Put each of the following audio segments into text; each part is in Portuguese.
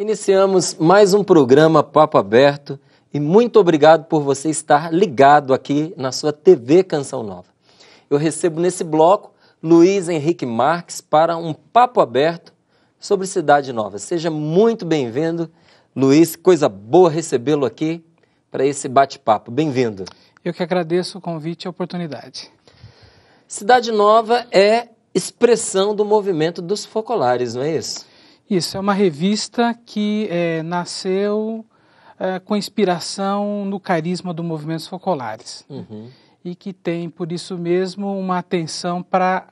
Iniciamos mais um programa Papo Aberto e muito obrigado por você estar ligado aqui na sua TV Canção Nova. Eu recebo nesse bloco Luiz Henrique Marques para um Papo Aberto sobre Cidade Nova. Seja muito bem-vindo, Luiz, coisa boa recebê-lo aqui para esse bate-papo. Bem-vindo. Eu que agradeço o convite e a oportunidade. Cidade Nova é expressão do movimento dos focolares, não é isso? Isso, é uma revista que nasceu com inspiração no carisma do movimento dos focolares. Uhum. E que tem, por isso mesmo, uma atenção para a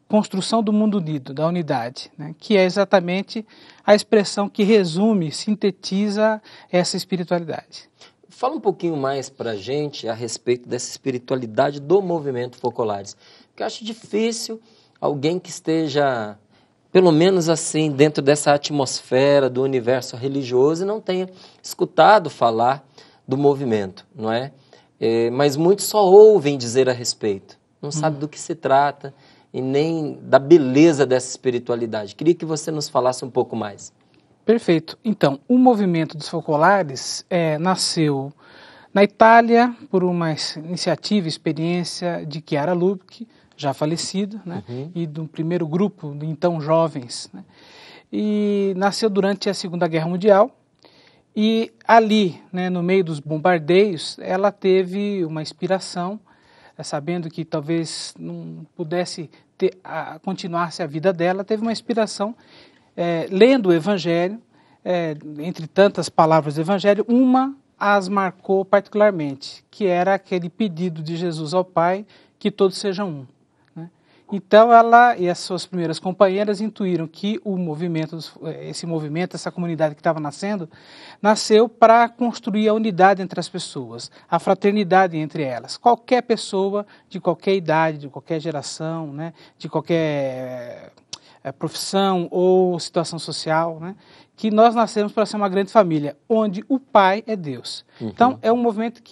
construção do mundo unido, da unidade, né? Que é exatamente a expressão que resume, sintetiza essa espiritualidade. Fala um pouquinho mais para a gente a respeito dessa espiritualidade do movimento Focolares, porque eu acho difícil alguém que esteja, pelo menos assim, dentro dessa atmosfera do universo religioso e não tenha escutado falar do movimento, não é? Mas muitos só ouvem dizer a respeito, não sabem do que se trata e nem da beleza dessa espiritualidade. Queria que você nos falasse um pouco mais. Perfeito. Então, o movimento dos focolares nasceu na Itália por uma iniciativa, experiência de Chiara Lubich, já falecido, né? Uhum. E do primeiro grupo de então jovens, né? E nasceu durante a Segunda Guerra Mundial e ali, né, no meio dos bombardeios, ela teve uma inspiração, sabendo que talvez não pudesse continuar-se a vida dela, teve uma inspiração lendo o Evangelho, entre tantas palavras do Evangelho, uma as marcou particularmente, que era aquele pedido de Jesus ao Pai, que todos sejam um. Né? Então ela e as suas primeiras companheiras intuíram que o movimento, essa comunidade que estava nascendo, nasceu para construir a unidade entre as pessoas, a fraternidade entre elas. Qualquer pessoa, de qualquer idade, de qualquer geração, né, de qualquer profissão ou situação social, né, que nós nascemos para ser uma grande família, onde o Pai é Deus. Uhum. Então, é um movimento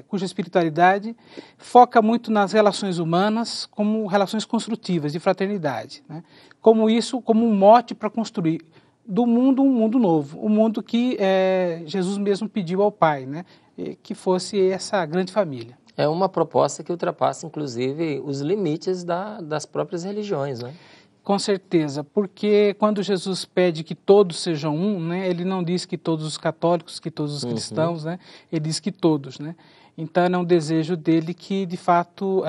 cuja espiritualidade foca muito nas relações humanas como relações construtivas, de fraternidade, né? Como um mote para construir do mundo um mundo novo, um mundo que Jesus mesmo pediu ao Pai, né, que fosse essa grande família. É uma proposta que ultrapassa, inclusive, os limites das próprias religiões, né? Com certeza, porque quando Jesus pede que todos sejam um, né, ele não diz que todos os católicos, que todos os cristãos, né, ele diz que todos, né. Então é um desejo dele que, de fato,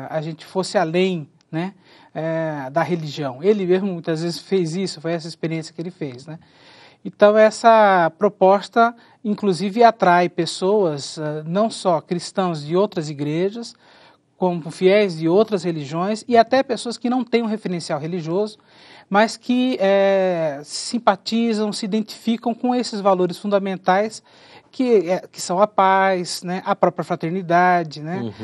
a gente fosse além, né, da religião. Ele mesmo muitas vezes fez isso, foi essa experiência que ele fez, né. Então essa proposta, inclusive, atrai pessoas, não só cristãos de outras igrejas, como fiéis de outras religiões e até pessoas que não têm um referencial religioso, mas que simpatizam, se identificam com esses valores fundamentais que são a paz, né, a própria fraternidade, né,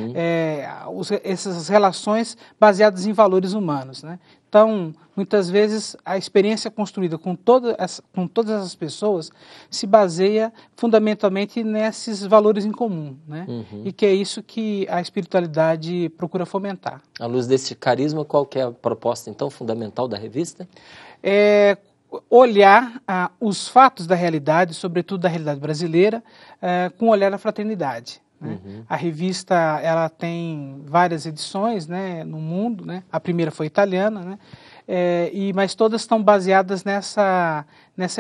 essas relações baseadas em valores humanos, né. Então, muitas vezes, a experiência construída com todas essas pessoas se baseia fundamentalmente nesses valores em comum, né? E que é isso que a espiritualidade procura fomentar. À luz desse carisma, qual que é a proposta, então, fundamental da revista? Olhar os fatos da realidade, sobretudo da realidade brasileira, com o olhar da fraternidade. Né? A revista ela tem várias edições, né, no mundo, né? A primeira foi italiana, né? Mas todas estão baseadas nessa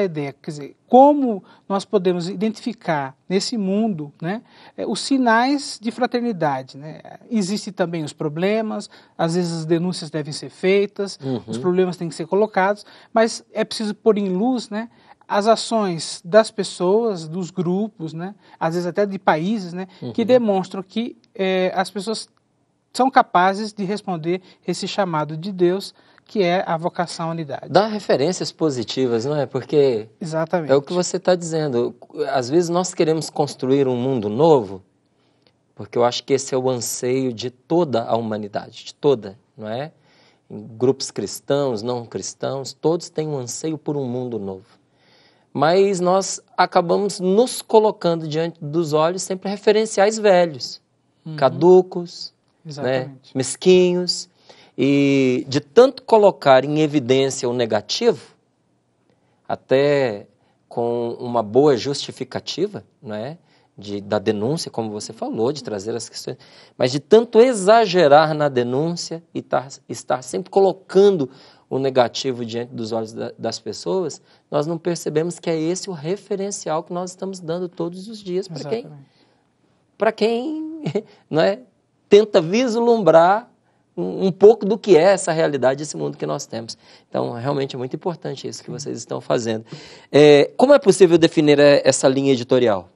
ideia, quer dizer, como nós podemos identificar nesse mundo, né, os sinais de fraternidade. Né? Existem também os problemas, às vezes as denúncias devem ser feitas, os problemas têm que ser colocados, mas é preciso pôr em luz, né, as ações das pessoas, dos grupos, né, às vezes até de países, né, que demonstram que as pessoas são capazes de responder esse chamado de Deus, que é a vocação à unidade. Dá referências positivas, não é? Porque exatamente. É o que você está dizendo. Às vezes nós queremos construir um mundo novo, porque eu acho que esse é o anseio de toda a humanidade, de toda, não é? Em grupos cristãos, não cristãos, todos têm um anseio por um mundo novo. Mas nós acabamos nos colocando diante dos olhos sempre referenciais velhos, caducos, né, mesquinhos. E de tanto colocar em evidência o negativo, até com uma boa justificativa, não é? Da denúncia, como você falou, de trazer as questões, mas de tanto exagerar na denúncia e estar sempre colocando o negativo diante dos olhos das pessoas, nós não percebemos que é esse o referencial que nós estamos dando todos os dias para quem não é, tenta vislumbrar um pouco do que é essa realidade, esse mundo que nós temos. Então, realmente é muito importante isso que vocês estão fazendo. Como é possível definir essa linha editorial?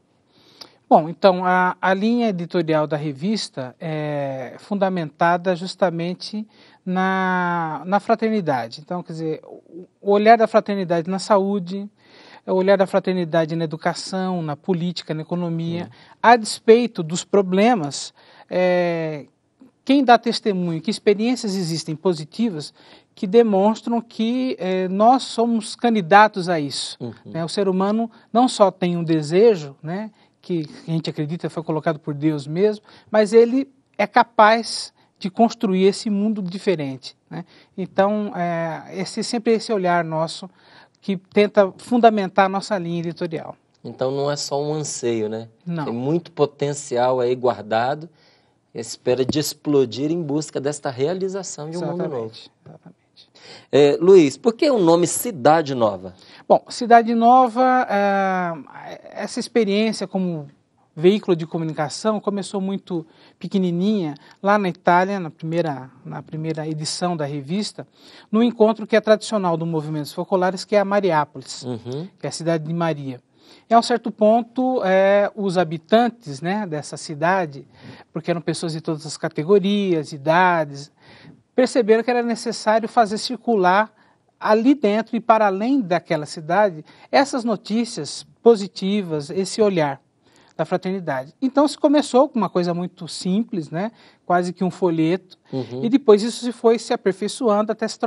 Bom, então, a linha editorial da revista é fundamentada justamente na fraternidade. Então, quer dizer, o olhar da fraternidade na saúde, o olhar da fraternidade na educação, na política, na economia, a despeito dos problemas, quem dá testemunho, que experiências existem positivas que demonstram que nós somos candidatos a isso. Né? O ser humano não só tem um desejo, né, que a gente acredita foi colocado por Deus mesmo, mas ele é capaz de construir esse mundo diferente. Né? Então, sempre esse olhar nosso que tenta fundamentar a nossa linha editorial. Então, não é só um anseio, né? Não. Tem muito potencial aí guardado, espera de explodir em busca desta realização de um mundo novo. Exatamente. Luiz, por que o nome Cidade Nova? Bom, Cidade Nova, essa experiência como veículo de comunicação começou muito pequenininha, lá na Itália, na primeira edição da revista, no encontro que é tradicional do Movimentos Focolares, que é a Mariápolis, que é a cidade de Maria. E a um certo ponto, os habitantes, né, dessa cidade, porque eram pessoas de todas as categorias, idades, perceberam que era necessário fazer circular ali dentro e para além daquela cidade essas notícias positivas, esse olhar da fraternidade. Então se começou com uma coisa muito simples, né, quase que um folheto, e depois isso foi se aperfeiçoando até se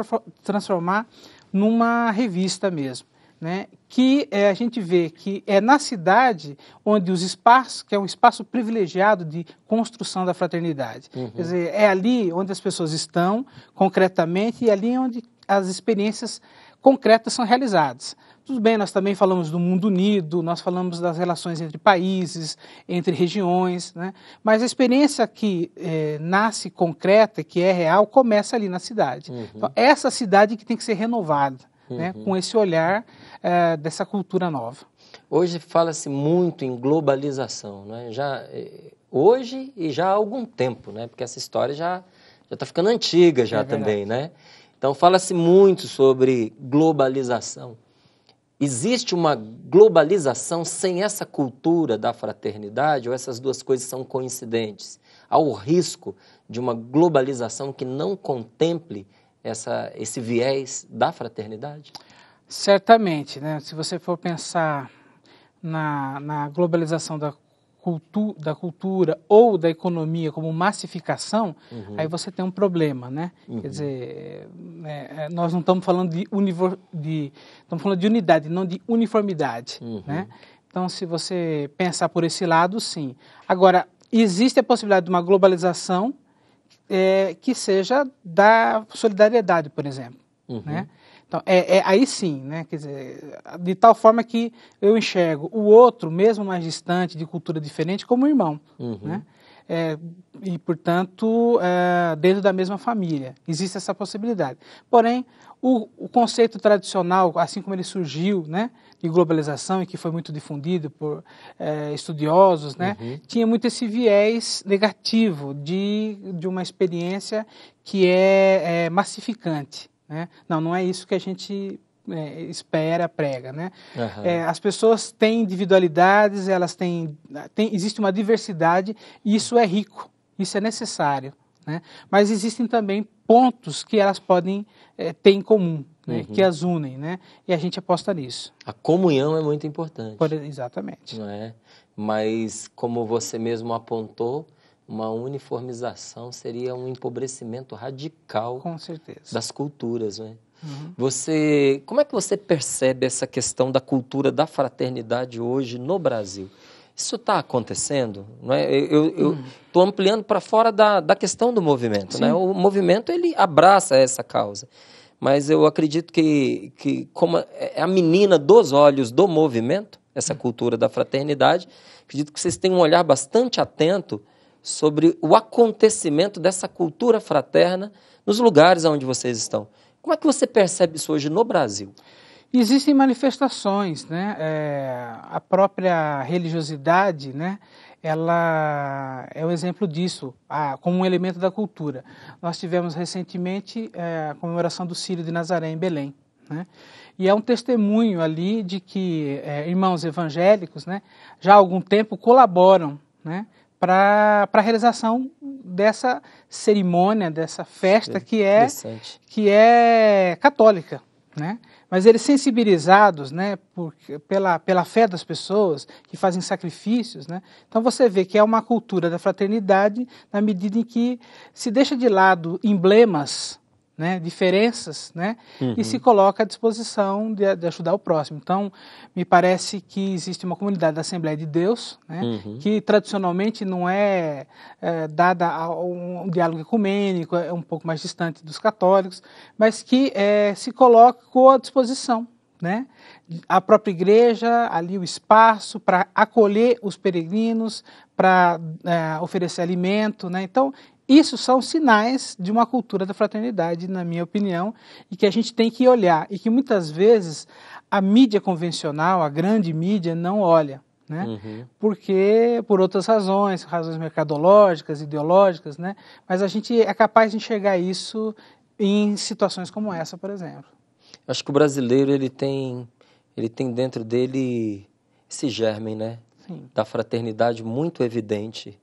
transformar numa revista mesmo. Né, que a gente vê que é na cidade onde os espaços, que é um espaço privilegiado de construção da fraternidade. Quer dizer, é ali onde as pessoas estão concretamente e ali onde as experiências concretas são realizadas. Tudo bem, nós também falamos do mundo unido, nós falamos das relações entre países, entre regiões, né, mas a experiência que nasce concreta, que é real, começa ali na cidade. Então, essa cidade que tem que ser renovada. Né, com esse olhar dessa cultura nova. Hoje fala-se muito em globalização, né? Hoje e já há algum tempo, né? Porque essa história já está ficando antiga já também, né? Então fala-se muito sobre globalização. Existe uma globalização sem essa cultura da fraternidade ou essas duas coisas são coincidentes? Há o risco de uma globalização que não contemple esse viés da fraternidade? Certamente, né? Se você for pensar na globalização da cultura ou da economia como massificação, aí você tem um problema, né? Quer dizer, nós não estamos falando estamos falando de unidade, não de uniformidade, né? Então, se você pensar por esse lado, sim. Agora, existe a possibilidade de uma globalização que seja da solidariedade, por exemplo, né? Então, aí sim, né? Quer dizer, de tal forma que eu enxergo o outro, mesmo mais distante, de cultura diferente, como irmão, né? E, portanto, dentro da mesma família, existe essa possibilidade. Porém, o conceito tradicional, assim como ele surgiu, né, de globalização e que foi muito difundido por estudiosos, né, tinha muito esse viés negativo de uma experiência que é massificante. Né? Não é isso que a gente prega, né? As pessoas têm individualidades, elas existe uma diversidade e isso é rico, isso é necessário, né? Mas existem também pontos que elas podem ter em comum, né? Que as unem, né? E a gente aposta nisso. A comunhão é muito importante. Exatamente. Não é? Mas, como você mesmo apontou, uma uniformização seria um empobrecimento radical, com certeza, das culturas, né? Como é que você percebe essa questão da cultura da fraternidade hoje no Brasil? Isso está acontecendo? Não é? Eu estou ampliando para fora da questão do movimento, né? O movimento ele abraça essa causa, mas eu acredito que como é a menina dos olhos do movimento, essa cultura da fraternidade, acredito que vocês têm um olhar bastante atento sobre o acontecimento dessa cultura fraterna nos lugares onde vocês estão. Como é que você percebe isso hoje no Brasil? Existem manifestações, né? A própria religiosidade, né? Ela é um exemplo disso, como um elemento da cultura. Nós tivemos recentemente a comemoração do Círio de Nazaré em Belém, né? E é um testemunho ali de que irmãos evangélicos, né, já há algum tempo colaboram, né, para a realização dessa cerimônia, dessa festa que é católica, né? Mas eles sensibilizados, né, pela fé das pessoas que fazem sacrifícios, né? Então você vê que é uma cultura da fraternidade na medida em que se deixa de lado emblemas, né, diferenças, né, e se coloca à disposição de ajudar o próximo. Então, me parece que existe uma comunidade da Assembleia de Deus, né, que tradicionalmente não é dada a um diálogo ecumênico, é um pouco mais distante dos católicos, mas que se colocou à disposição, né, a própria igreja, ali o espaço para acolher os peregrinos, para oferecer alimento, né. Então, isso são sinais de uma cultura da fraternidade, na minha opinião, e que a gente tem que olhar, e que muitas vezes a mídia convencional, a grande mídia, não olha, né? Porque, por outras razões mercadológicas, ideológicas, né? Mas a gente é capaz de enxergar isso em situações como essa, por exemplo. Acho que o brasileiro ele tem dentro dele esse germe, né? Sim. Da fraternidade muito evidente.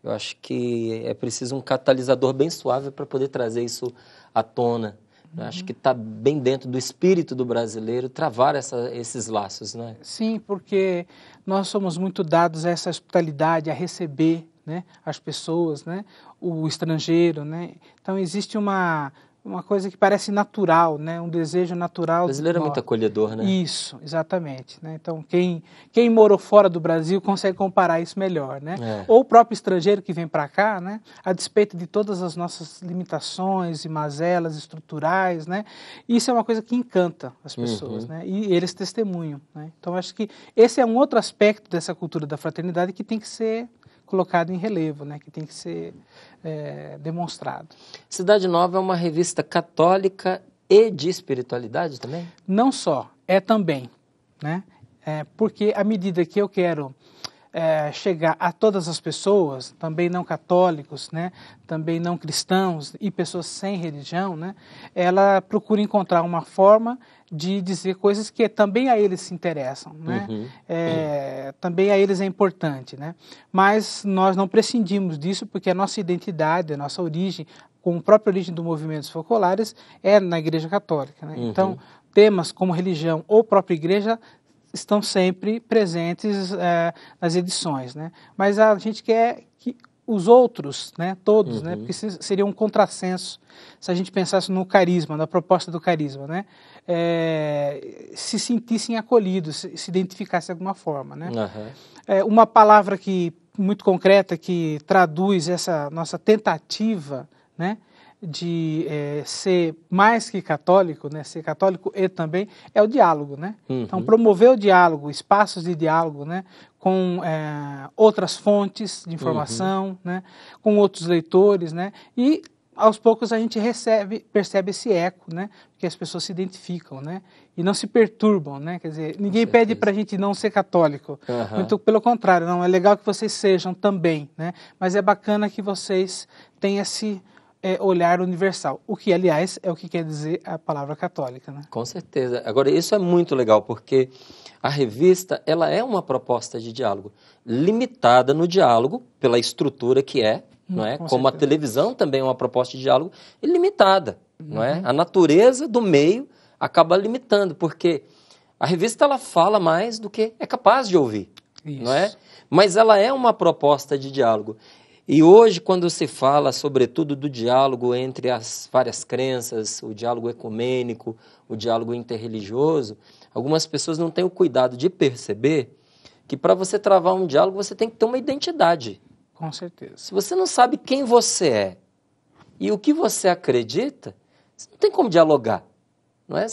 Eu acho que é preciso um catalisador bem suave para poder trazer isso à tona. Eu acho que está bem dentro do espírito do brasileiro travar esses laços, né? Sim, porque nós somos muito dados a essa hospitalidade, a receber, né, as pessoas, né, o estrangeiro, né? Então existe uma coisa que parece natural, né? Um desejo natural. O brasileiro é muito acolhedor, né? Isso, exatamente, né? Então, quem morou fora do Brasil consegue comparar isso melhor, né? Ou o próprio estrangeiro que vem para cá, né? A despeito de todas as nossas limitações e mazelas estruturais, né? Isso é uma coisa que encanta as pessoas, né? E eles testemunham, né? Então, acho que esse é um outro aspecto dessa cultura da fraternidade que tem que ser colocado em relevo, né, que tem que ser demonstrado. Cidade Nova é uma revista católica e de espiritualidade também? Não só, é também, né? Porque à medida que eu quero chegar a todas as pessoas, também não católicos, né, também não cristãos e pessoas sem religião, né, ela procura encontrar uma forma de dizer coisas que também a eles se interessam, né? Também a eles é importante, né? Mas nós não prescindimos disso porque a nossa identidade, a nossa origem, com a própria origem do Movimentos Focolares, é na Igreja Católica, né? Então, temas como religião ou própria igreja estão sempre presentes nas edições, né? Mas a gente quer que os outros, né, todos, né, porque seria um contrassenso se a gente pensasse no carisma, na proposta do carisma, né, se sentissem acolhidos, se identificassem de alguma forma, né? Uma palavra muito concreta que traduz essa nossa tentativa, né, de ser mais que católico, né, ser católico e também é o diálogo, né? Então promover o diálogo, espaços de diálogo, né, com outras fontes de informação, né, com outros leitores, né, e aos poucos a gente percebe esse eco, né, que as pessoas se identificam, né, e não se perturbam, né, quer dizer, ninguém pede para a gente não ser católico, muito pelo contrário, não, é legal que vocês sejam também, né, mas é bacana que vocês tenham esse olhar universal, o que, aliás, é o que quer dizer a palavra católica, né? Com certeza. Agora, isso é muito legal, porque a revista, ela é uma proposta de diálogo, limitada no diálogo, pela estrutura que não é? Como a televisão também é uma proposta de diálogo ilimitada, não é? A natureza do meio acaba limitando, porque a revista, ela fala mais do que é capaz de ouvir, não é? Mas ela é uma proposta de diálogo. E hoje, quando se fala, sobretudo, do diálogo entre as várias crenças, o diálogo ecumênico, o diálogo interreligioso, algumas pessoas não têm o cuidado de perceber que para você travar um diálogo, você tem que ter uma identidade. Com certeza. Se você não sabe quem você é e o que você acredita, você não tem como dialogar. não é?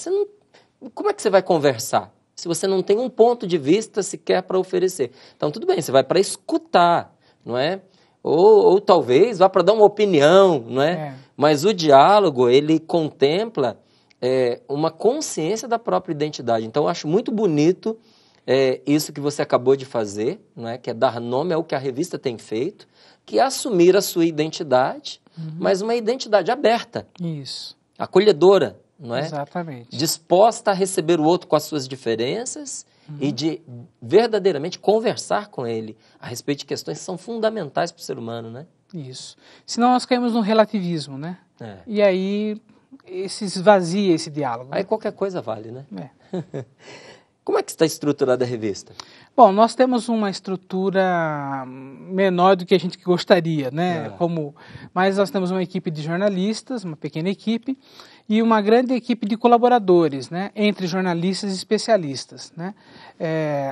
Como é que você vai conversar se você não tem um ponto de vista sequer para oferecer? Então, tudo bem, você vai para escutar, não é? Ou talvez vá para dar uma opinião, não é? Mas o diálogo, ele contempla uma consciência da própria identidade. Então, eu acho muito bonito isso que você acabou de fazer, não é? Que é dar nome ao que a revista tem feito, que é assumir a sua identidade, mas uma identidade aberta. Isso. Acolhedora, não é? Exatamente. Disposta a receber o outro com as suas diferenças e de verdadeiramente conversar com ele a respeito de questões que são fundamentais para o ser humano, né? Isso. Senão nós caímos no relativismo, né? E aí se esvazia esse diálogo. Aí qualquer coisa vale, né? É. Como é que está estruturada a revista? Bom, nós temos uma estrutura menor do que a gente gostaria, né? Mas nós temos uma equipe de jornalistas, uma pequena equipe, e uma grande equipe de colaboradores, né? Entre jornalistas e especialistas, né?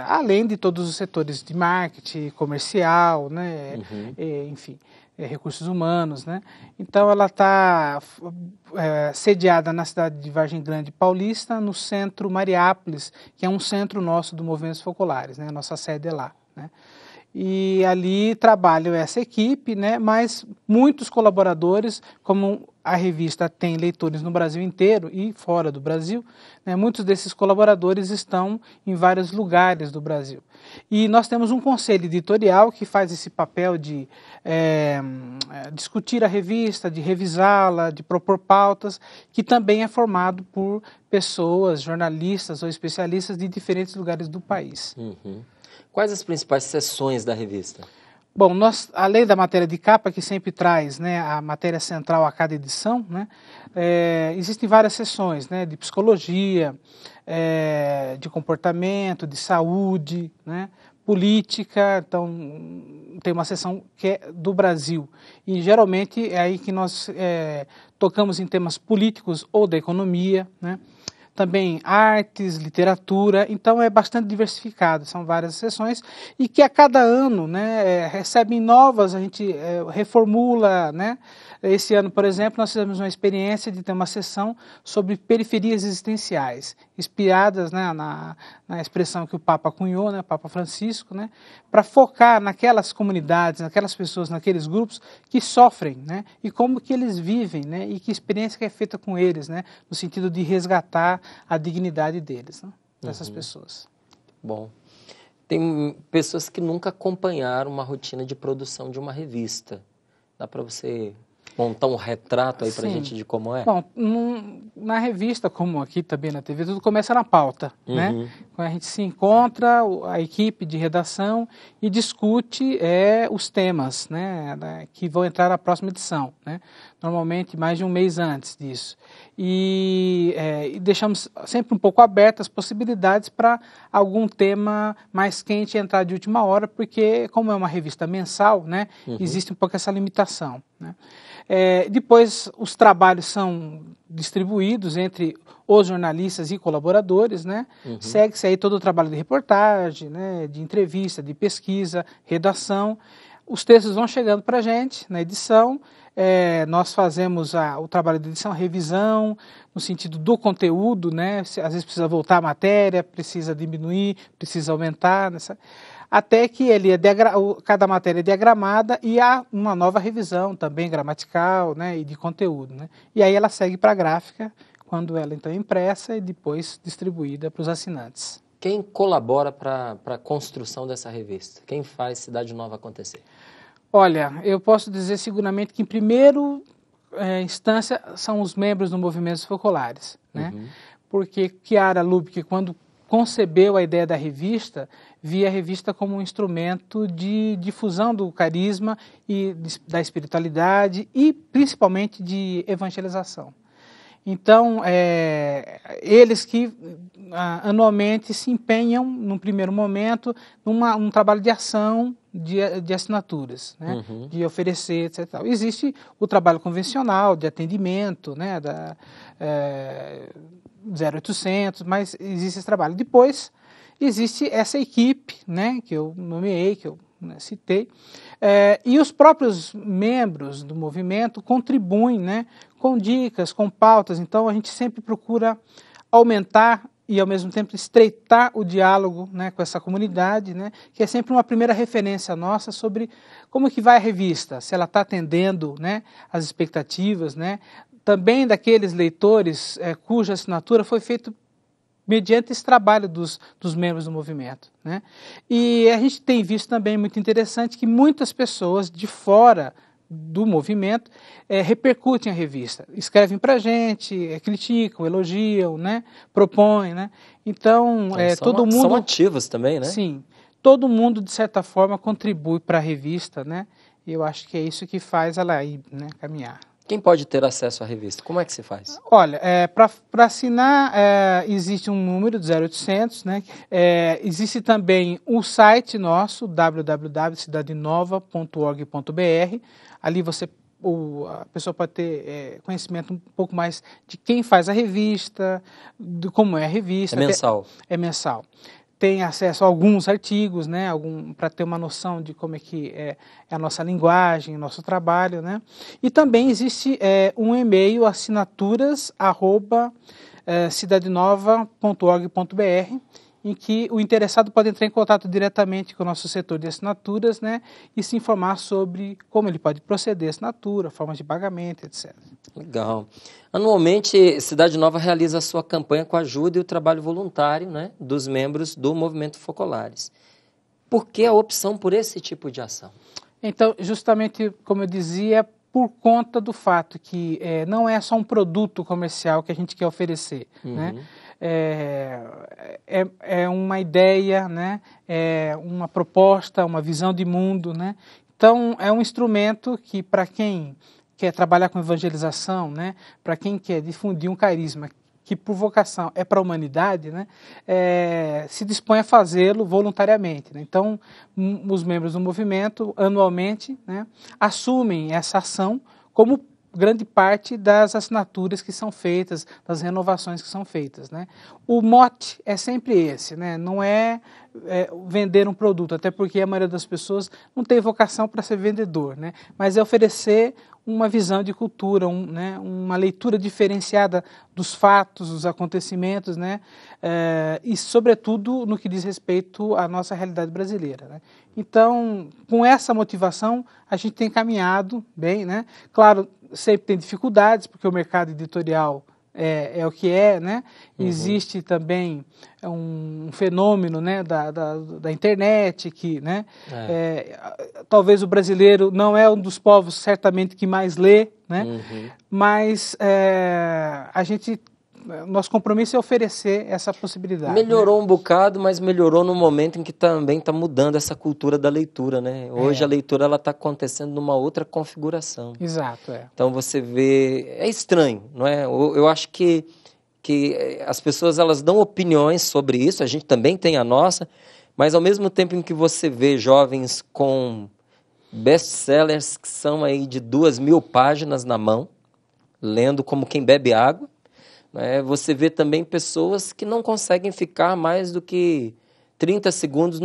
Além de todos os setores de marketing, comercial, né? Enfim, recursos humanos, né? Então ela está sediada na cidade de Vargem Grande Paulista, no centro Mariápolis, que é um centro nosso do Movimentos Focolares, né? Nossa sede é lá, né? E ali trabalham essa equipe, né? Mas muitos colaboradores, como a revista tem leitores no Brasil inteiro e fora do Brasil, né? Muitos desses colaboradores estão em vários lugares do Brasil. E nós temos um conselho editorial que faz esse papel de discutir a revista, de revisá-la, de propor pautas, que também é formado por pessoas, jornalistas ou especialistas de diferentes lugares do país. Quais as principais seções da revista? Bom, além da matéria de capa, que sempre traz, né, a matéria central a cada edição, né, existem várias seções, né, de psicologia, de comportamento, de saúde, né, política. Então tem uma seção que é do Brasil, e geralmente é aí que nós tocamos em temas políticos ou da economia, né. Também artes, literatura, então é bastante diversificado, são várias seções, e que a cada ano, né, recebem novas, a gente reformula, né. Esse ano, por exemplo, nós fizemos uma experiência de ter uma sessão sobre periferias existenciais, inspiradas, né, na expressão que o Papa cunhou, né, o Papa Francisco, né, para focar naquelas comunidades, naquelas pessoas, naqueles grupos que sofrem, né, e como que eles vivem, né, e que experiência que é feita com eles, né, no sentido de resgatar a dignidade deles, né, dessas pessoas. Bom, tem pessoas que nunca acompanharam uma rotina de produção de uma revista. Dá para você montar um retrato aí para a gente de como é? Bom, na revista, como aqui também na TV, tudo começa na pauta, né? Quando a gente se encontra, a equipe de redação, e discute os temas, né, que vão entrar na próxima edição, né? Normalmente mais de um mês antes disso. E deixamos sempre um pouco abertas as possibilidades para algum tema mais quente entrar de última hora, porque como é uma revista mensal, né, existe um pouco essa limitação, né? Depois os trabalhos são distribuídos entre os jornalistas e colaboradores, né? Segue-se aí todo o trabalho de reportagem, né, de entrevista, de pesquisa, redação. Os textos vão chegando para a gente na edição, nós fazemos o trabalho de edição, revisão, no sentido do conteúdo, né? Às vezes precisa voltar a matéria, precisa diminuir, precisa aumentar, até que cada matéria é diagramada e há uma nova revisão também gramatical, né, e de conteúdo, né? E aí ela segue para a gráfica, quando ela então é impressa e depois distribuída para os assinantes. Quem colabora para a construção dessa revista? Quem faz Cidade Nova acontecer? Olha, eu posso dizer seguramente que em primeira instância são os membros do Movimentos Focolares, né? Porque Chiara Lubich, quando concebeu a ideia da revista, via a revista como um instrumento de difusão do carisma e da espiritualidade e principalmente de evangelização. Então, eles que anualmente se empenham, num primeiro momento, num trabalho de ação de assinaturas, né? De oferecer, etc. Existe o trabalho convencional de atendimento, né, da 0800, mas existe esse trabalho. Depois, existe essa equipe, né, que eu nomeei, que eu citei, e os próprios membros do movimento contribuem, né, com dicas, com pautas. Então a gente sempre procura aumentar e, ao mesmo tempo, estreitar o diálogo, né, com essa comunidade, né, que é sempre uma primeira referência nossa sobre como que vai a revista, se ela está atendendo, né, as expectativas, né, também daqueles leitores cuja assinatura foi feita mediante esse trabalho dos membros do movimento, né. E a gente tem visto também, muito interessante, que muitas pessoas de fora do movimento repercutem a revista, escrevem para a gente, criticam, elogiam, né, propõem, né, então todo mundo... São ativos também, né? Sim, todo mundo de certa forma contribui para a revista, né, e eu acho que é isso que faz ela ir, né, caminhar. Quem pode ter acesso à revista? Como é que se faz? Olha, para assinar existe um número de 0800, né? Existe também o site nosso, www.cidadenova.org.br. Ali a pessoa pode ter conhecimento um pouco mais de quem faz a revista, de como é a revista. É mensal? É mensal. Tem acesso a alguns artigos, né, para ter uma noção de como é que é a nossa linguagem, o nosso trabalho, né? E também existe um e-mail, assinaturas@cidadenova.org.br, em que o interessado pode entrar em contato diretamente com o nosso setor de assinaturas, né, e se informar sobre como ele pode proceder à assinatura, formas de pagamento, etc. Legal. Anualmente, Cidade Nova realiza a sua campanha com a ajuda e o trabalho voluntário, né, dos membros do Movimento Focolares. Por que a opção por esse tipo de ação? Então, justamente como eu dizia, por conta do fato que não é só um produto comercial que a gente quer oferecer, né? É uma ideia, né? É uma proposta, uma visão de mundo, né? Então, é um instrumento que, para quem quer trabalhar com evangelização, né? Para quem quer difundir um carisma que por vocação é para a humanidade, né? Se dispõe a fazê-lo voluntariamente, né? Então, os membros do movimento, anualmente, né, assumem essa ação como grande parte das assinaturas que são feitas, das renovações que são feitas, né? O mote é sempre esse, né? Não é vender um produto, até porque a maioria das pessoas não tem vocação para ser vendedor, né? Mas é oferecer uma visão de cultura, né? Uma leitura diferenciada dos fatos, dos acontecimentos, né? E, sobretudo, no que diz respeito à nossa realidade brasileira, né? Então, com essa motivação, a gente tem caminhado bem, né? Claro, sempre tem dificuldades, porque o mercado editorial é o que é, né? Existe também um fenômeno, né, da internet, que, né, talvez o brasileiro não é um dos povos, certamente, que mais lê, né? Mas nosso compromisso é oferecer essa possibilidade. Melhorou, né, um bocado, mas melhorou no momento em que também está mudando essa cultura da leitura, né? Hoje a leitura está acontecendo numa outra configuração. Exato, Então você vê, é estranho, não é? Eu acho que as pessoas elas dão opiniões sobre isso, a gente também tem a nossa, mas ao mesmo tempo em que você vê jovens com best-sellers que são aí de 2.000 páginas na mão, lendo como quem bebe água, você vê também pessoas que não conseguem ficar mais do que 30 segundos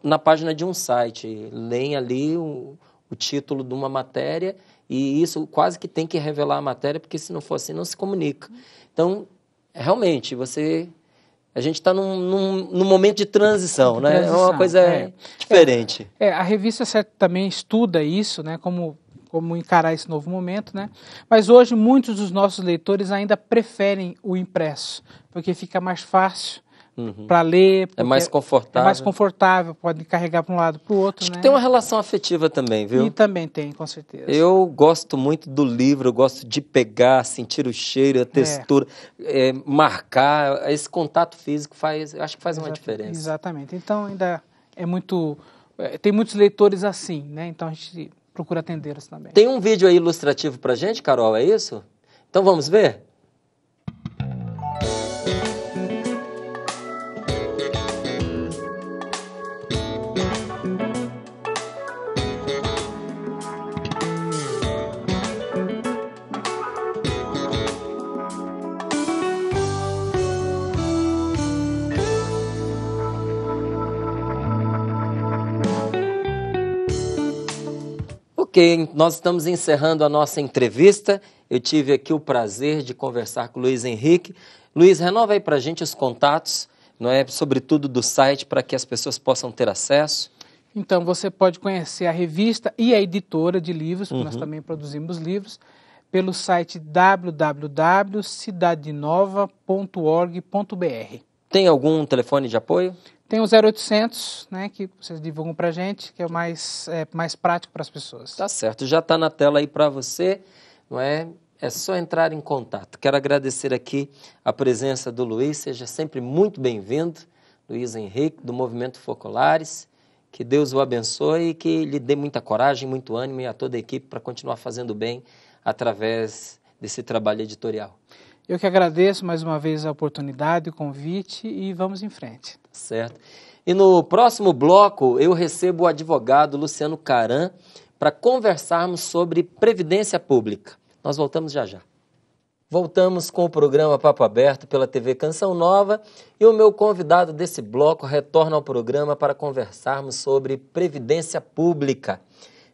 na página de um site. Leem ali o título de uma matéria e isso quase que tem que revelar a matéria, porque se não for assim, não se comunica. Então, realmente, a gente está num momento de transição, né? É uma coisa diferente. A revista também estuda isso, né? Como encarar esse novo momento, né? Mas hoje muitos dos nossos leitores ainda preferem o impresso, porque fica mais fácil para ler. É mais confortável. É mais confortável, pode carregar para um lado para o outro. Acho que tem uma relação afetiva também, viu? E também tem, com certeza. Eu gosto muito do livro, eu gosto de pegar, sentir o cheiro, a textura, marcar. Esse contato físico acho que faz uma diferença. Exatamente. Então ainda tem muitos leitores assim, né? Então a gente procura atendê-los também. Tem um vídeo aí ilustrativo pra gente, Carol, é isso? Então vamos ver? Ok, nós estamos encerrando a nossa entrevista. Eu tive aqui o prazer de conversar com o Luiz Henrique. Luiz, renova aí para a gente os contatos, não é, sobretudo do site, para que as pessoas possam ter acesso. Então, você pode conhecer a revista e a editora de livros, porque nós também produzimos livros, pelo site www.cidadenova.org.br. Tem algum telefone de apoio? Tem o 0800, né, que vocês divulgam para a gente, que é o mais prático para as pessoas. Tá certo, já está na tela aí para você, não é? É só entrar em contato. Quero agradecer aqui a presença do Luiz, seja sempre muito bem-vindo, Luiz Henrique, do Movimento Focolares. Que Deus o abençoe e que lhe dê muita coragem, muito ânimo e a toda a equipe para continuar fazendo bem através desse trabalho editorial. Eu que agradeço mais uma vez a oportunidade, o convite e vamos em frente. Certo. E no próximo bloco eu recebo o advogado Luciano Caran para conversarmos sobre Previdência Pública. Nós voltamos já já. Voltamos com o programa Papo Aberto pela TV Canção Nova e o meu convidado desse bloco retorna ao programa para conversarmos sobre Previdência Pública.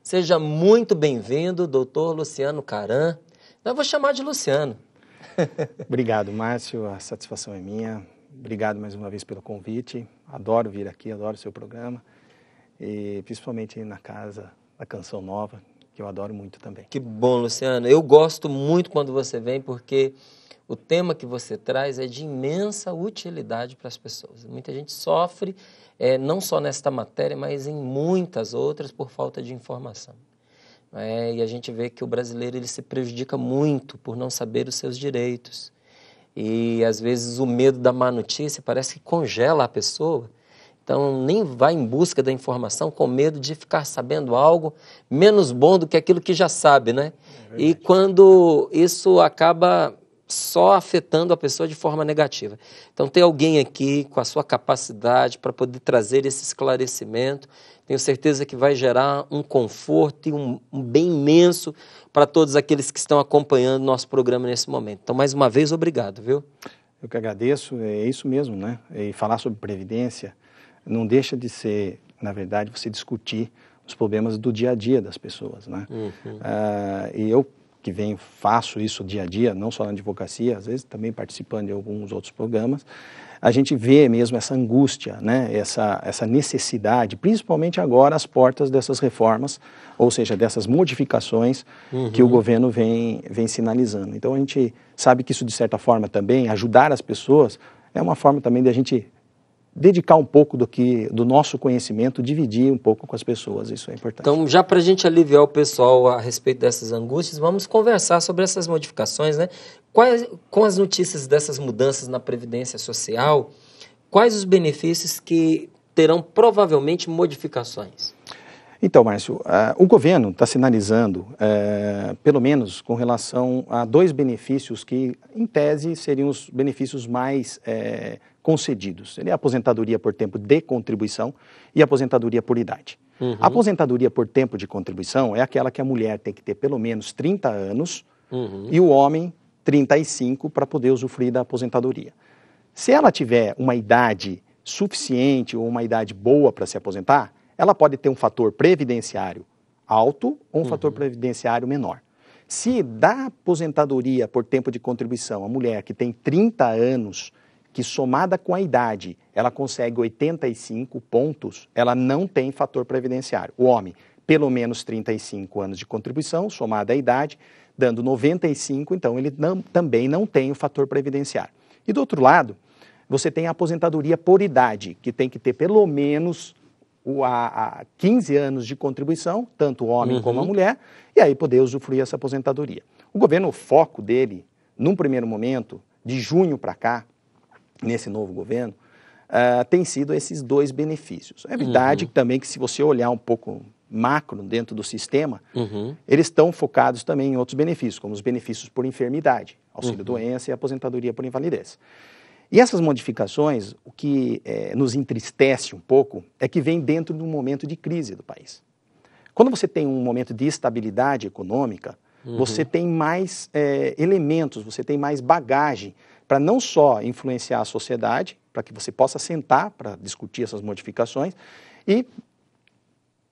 Seja muito bem-vindo, doutor Luciano Caran. Eu vou chamar de Luciano. Obrigado, Márcio. A satisfação é minha. Obrigado mais uma vez pelo convite. Adoro vir aqui, adoro o seu programa. E principalmente na casa da Canção Nova, que eu adoro muito também. Que bom, Luciano. Eu gosto muito quando você vem, porque o tema que você traz é de imensa utilidade para as pessoas. Muita gente sofre, não só nesta matéria, mas em muitas outras, por falta de informação. E a gente vê que o brasileiro ele se prejudica muito por não saber os seus direitos. E, às vezes, o medo da má notícia parece que congela a pessoa. Então, nem vai em busca da informação com medo de ficar sabendo algo menos bom do que aquilo que já sabe, né? E quando isso acaba só afetando a pessoa de forma negativa. Então, tem alguém aqui com a sua capacidade para poder trazer esse esclarecimento. Tenho certeza que vai gerar um conforto e um bem imenso para todos aqueles que estão acompanhando nosso programa nesse momento. Então, mais uma vez, obrigado, viu? Eu que agradeço, é isso mesmo, né? E falar sobre previdência não deixa de ser, na verdade, você discutir os problemas do dia a dia das pessoas, né? E eu que faço isso dia a dia, não só na advocacia, às vezes também participando de alguns outros programas, a gente vê mesmo essa angústia, né? Essa necessidade, principalmente agora às portas dessas reformas, ou seja, dessas modificações que o governo vem sinalizando. Então a gente sabe que isso, de certa forma, também ajudar as pessoas é uma forma também de a gente dedicar um pouco do nosso conhecimento, dividir um pouco com as pessoas, isso é importante. Então, já para a gente aliviar o pessoal a respeito dessas angústias, vamos conversar sobre essas modificações, né? Com as notícias dessas mudanças na Previdência Social, quais os benefícios que terão provavelmente modificações? Então, Márcio, o governo está sinalizando, pelo menos com relação a dois benefícios que, em tese, seriam os benefícios mais concedidos. Seria a aposentadoria por tempo de contribuição e a aposentadoria por idade. A aposentadoria por tempo de contribuição é aquela que a mulher tem que ter pelo menos 30 anos e o homem 35 para poder usufruir da aposentadoria. Se ela tiver uma idade suficiente ou uma idade boa para se aposentar, ela pode ter um fator previdenciário alto ou um fator previdenciário menor. Se da aposentadoria por tempo de contribuição a mulher que tem 30 anos, que somada com a idade, ela consegue 85 pontos, ela não tem fator previdenciário. O homem, pelo menos 35 anos de contribuição, somada à idade, dando 95, então ele também não tem o fator previdenciário. E do outro lado, você tem a aposentadoria por idade, que tem que ter pelo menos 15 anos de contribuição, tanto o homem como a mulher, e aí poder usufruir essa aposentadoria. O governo, o foco dele, num primeiro momento, de junho para cá, nesse novo governo, tem sido esses dois benefícios. É verdade também que se você olhar um pouco macro dentro do sistema, eles estão focados também em outros benefícios, como os benefícios por enfermidade, auxílio-doença e aposentadoria por invalidez. E essas modificações, o que nos entristece um pouco, é que vem dentro de um momento de crise do país. Quando você tem um momento de estabilidade econômica, você tem mais elementos, você tem mais bagagem para não só influenciar a sociedade, para que você possa sentar para discutir essas modificações e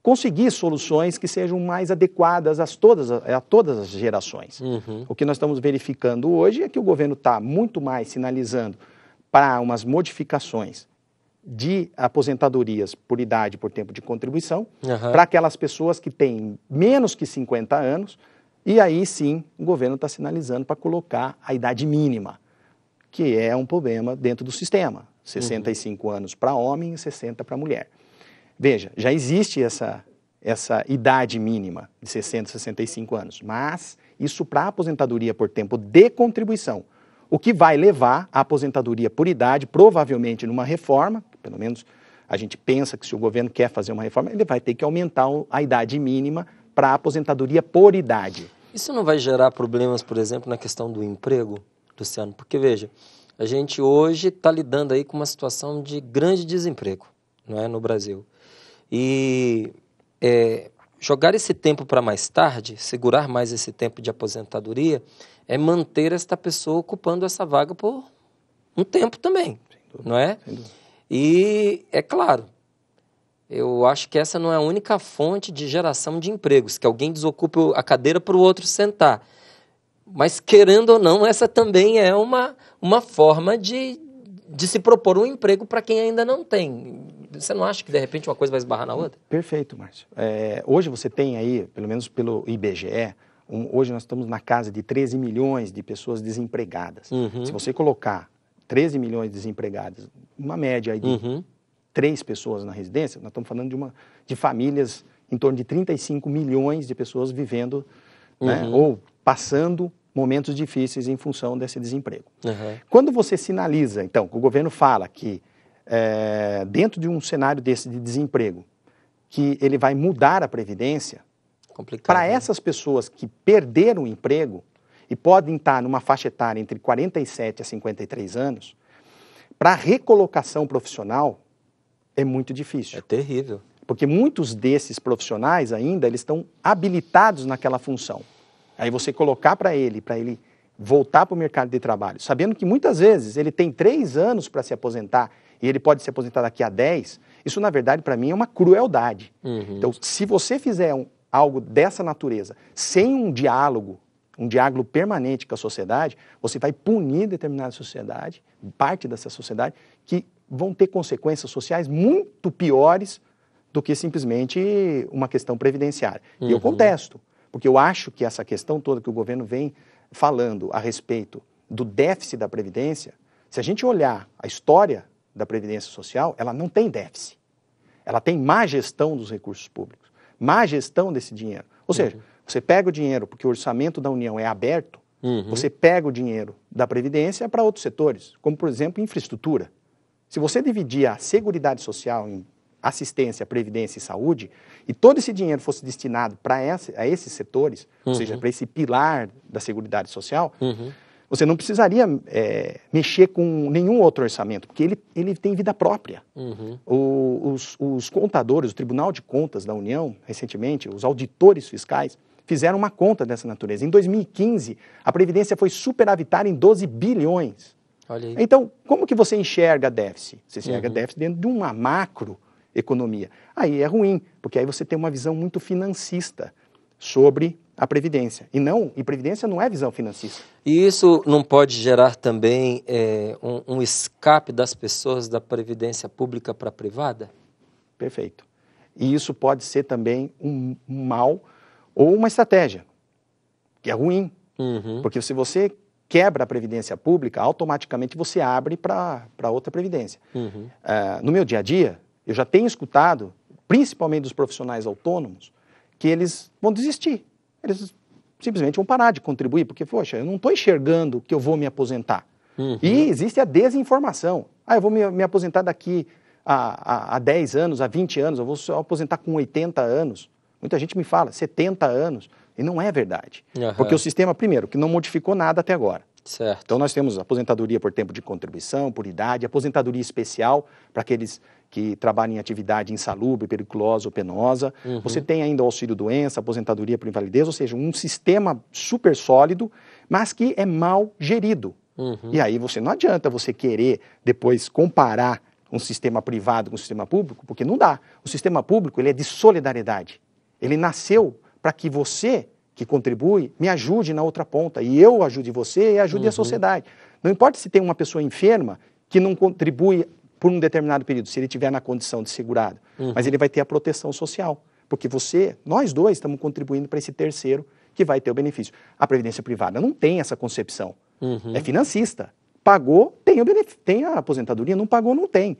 conseguir soluções que sejam mais adequadas a todas as gerações. O que nós estamos verificando hoje é que o governo está muito mais sinalizando para umas modificações de aposentadorias por idade, por tempo de contribuição, para aquelas pessoas que têm menos que 50 anos, e aí sim o governo está sinalizando para colocar a idade mínima, que é um problema dentro do sistema, 65 anos para homem e 60 para mulher. Veja, já existe essa idade mínima de 60, 65 anos, mas isso para aposentadoria por tempo de contribuição, o que vai levar a aposentadoria por idade, provavelmente numa reforma, pelo menos a gente pensa que se o governo quer fazer uma reforma, ele vai ter que aumentar a idade mínima para a aposentadoria por idade. Isso não vai gerar problemas, por exemplo, na questão do emprego, Luciano? Porque, veja, a gente hoje está lidando aí com uma situação de grande desemprego, não é, no Brasil. E jogar esse tempo para mais tarde, segurar mais esse tempo de aposentadoria, é manter esta pessoa ocupando essa vaga por um tempo também, não é? E, é claro, eu acho que essa não é a única fonte de geração de empregos, que alguém desocupe a cadeira para o outro sentar. Mas, querendo ou não, essa também é uma forma de se propor um emprego para quem ainda não tem. Você não acha que, de repente, uma coisa vai esbarrar na outra? Perfeito, Márcio. Hoje você tem aí, pelo menos pelo IBGE, hoje nós estamos na casa de 13 milhões de pessoas desempregadas. Se você colocar 13 milhões de desempregadas, uma média aí de 3 pessoas na residência, nós estamos falando de famílias em torno de 35 milhões de pessoas vivendo, né, ou passando momentos difíceis em função desse desemprego. Quando você sinaliza, então, que o governo fala que dentro de um cenário desse de desemprego, que ele vai mudar a Previdência, para essas pessoas que perderam o emprego e podem estar numa faixa etária entre 47 a 53 anos, para recolocação profissional é muito difícil. É terrível. Porque muitos desses profissionais ainda, eles estão habilitados naquela função. Aí você colocar para ele voltar para o mercado de trabalho, sabendo que muitas vezes ele tem 3 anos para se aposentar e ele pode se aposentar daqui a 10, isso na verdade para mim é uma crueldade. Então, se você fizer algo dessa natureza, sem um diálogo permanente com a sociedade, você vai punir determinada sociedade, parte dessa sociedade, que vão ter consequências sociais muito piores do que simplesmente uma questão previdenciária. E eu contesto, porque eu acho que essa questão toda que o governo vem falando a respeito do déficit da Previdência, se a gente olhar a história da Previdência Social, ela não tem déficit. Ela tem má gestão dos recursos públicos, má gestão desse dinheiro. Ou seja, você pega o dinheiro, porque o orçamento da União é aberto, você pega o dinheiro da Previdência para outros setores, como, por exemplo, infraestrutura. Se você dividir a Seguridade Social em assistência, previdência e saúde, e todo esse dinheiro fosse destinado a esses setores, ou seja, para esse pilar da Seguridade Social, você não precisaria mexer com nenhum outro orçamento, porque ele tem vida própria. Os contadores, o Tribunal de Contas da União, recentemente, os auditores fiscais, fizeram uma conta dessa natureza. Em 2015, a Previdência foi superavitária em 12 bilhões. Olha aí. Então, como que você enxerga déficit? Você enxerga déficit dentro de uma macroeconomia. Aí é ruim, porque aí você tem uma visão muito financista sobre a Previdência. E Previdência não é visão financista. E isso não pode gerar também um escape das pessoas da Previdência Pública para a privada? Perfeito. E isso pode ser também um mal ou uma estratégia, que é ruim. Porque se você quebra a Previdência Pública, automaticamente você abre para outra Previdência. No meu dia a dia, eu já tenho escutado, principalmente dos profissionais autônomos, que eles vão desistir. Eles simplesmente vão parar de contribuir, porque, poxa, eu não estou enxergando que eu vou me aposentar. E existe a desinformação. Eu vou me aposentar daqui a 10 anos, a 20 anos, eu vou só aposentar com 80 anos. Muita gente me fala 70 anos, e não é verdade. Porque o sistema, primeiro, que não modificou nada até agora. Certo. Então nós temos aposentadoria por tempo de contribuição, por idade, aposentadoria especial para aqueles que trabalham em atividade insalubre, periculosa ou penosa. Você tem ainda o auxílio-doença, aposentadoria por invalidez, ou seja, um sistema super sólido, mas que é mal gerido. E aí não adianta você querer depois comparar um sistema privado com um sistema público, porque não dá. O sistema público, ele é de solidariedade. Ele nasceu para que você, que contribui, me ajude na outra ponta, e eu ajude você e ajude a sociedade. Não importa se tem uma pessoa enferma que não contribui por um determinado período, se ele estiver na condição de segurado, mas ele vai ter a proteção social, porque nós dois estamos contribuindo para esse terceiro que vai ter o benefício. A previdência privada não tem essa concepção, é financista. Pagou, tem a aposentadoria, não pagou, não tem.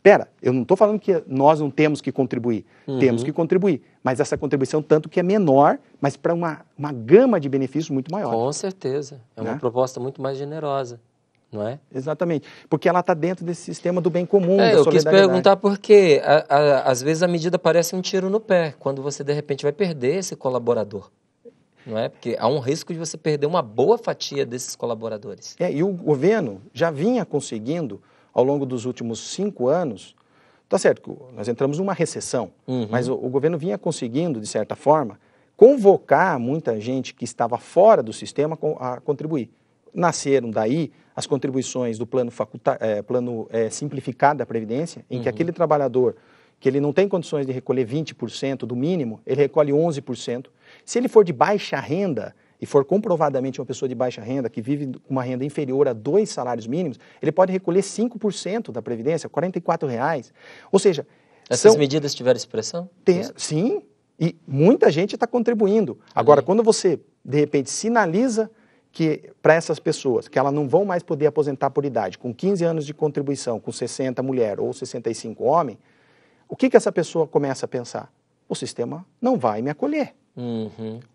Pera, eu não estou falando que nós não temos que contribuir, temos que contribuir, mas essa contribuição tanto que é menor, mas para uma gama de benefícios muito maior. Com certeza, é uma proposta muito mais generosa, não é? Exatamente, porque ela está dentro desse sistema do bem comum, da eu solidariedade. quis perguntar porque, às vezes, a medida parece um tiro no pé, quando você, de repente, vai perder esse colaborador. Não é? Porque há um risco de você perder uma boa fatia desses colaboradores. E o governo já vinha conseguindo, ao longo dos últimos 5 anos, tá certo, nós entramos numa recessão, mas o governo vinha conseguindo, de certa forma, convocar muita gente que estava fora do sistema a contribuir. Nasceram daí as contribuições do plano simplificado da Previdência, em que aquele trabalhador que ele não tem condições de recolher 20% do mínimo, ele recolhe 11%. Se ele for de baixa renda, e for comprovadamente uma pessoa de baixa renda, que vive com uma renda inferior a 2 salários mínimos, ele pode recolher 5% da Previdência, R$ 44,00. Ou seja... Essas medidas tiveram expressão? Sim, e muita gente está contribuindo. Agora, quando você, de repente, sinaliza que para essas pessoas, que elas não vão mais poder aposentar por idade, com 15 anos de contribuição, com 60 mulher ou 65 homem, o que essa pessoa começa a pensar? O sistema não vai me acolher.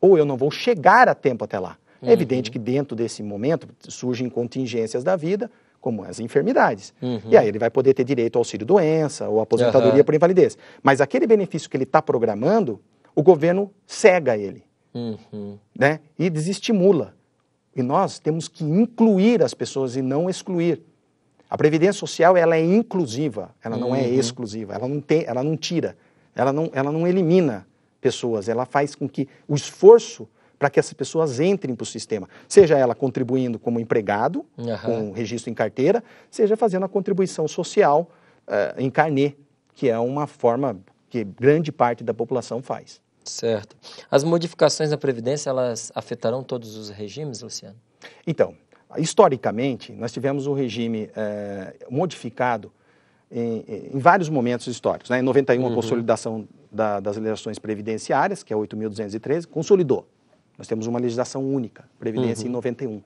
Ou eu não vou chegar a tempo até lá. É evidente que dentro desse momento surgem contingências da vida, como as enfermidades. E aí ele vai poder ter direito ao auxílio-doença ou aposentadoria por invalidez. Mas aquele benefício que ele está programando, o governo cega ele, né? E desestimula. E nós temos que incluir as pessoas e não excluir. A Previdência Social, ela é inclusiva, ela não é exclusiva, ela não tira, ela não elimina pessoas, ela faz com que o esforço para que essas pessoas entrem para o sistema, seja ela contribuindo como empregado, com registro em carteira, seja fazendo a contribuição social em carnê, que é uma forma que grande parte da população faz. Certo. As modificações da Previdência, elas afetarão todos os regimes, Luciano? Então, historicamente, nós tivemos um regime modificado em vários momentos históricos. Né? Em 91, a consolidação das legislações previdenciárias, que é 8.213, consolidou. Nós temos uma legislação única, Previdência em 91.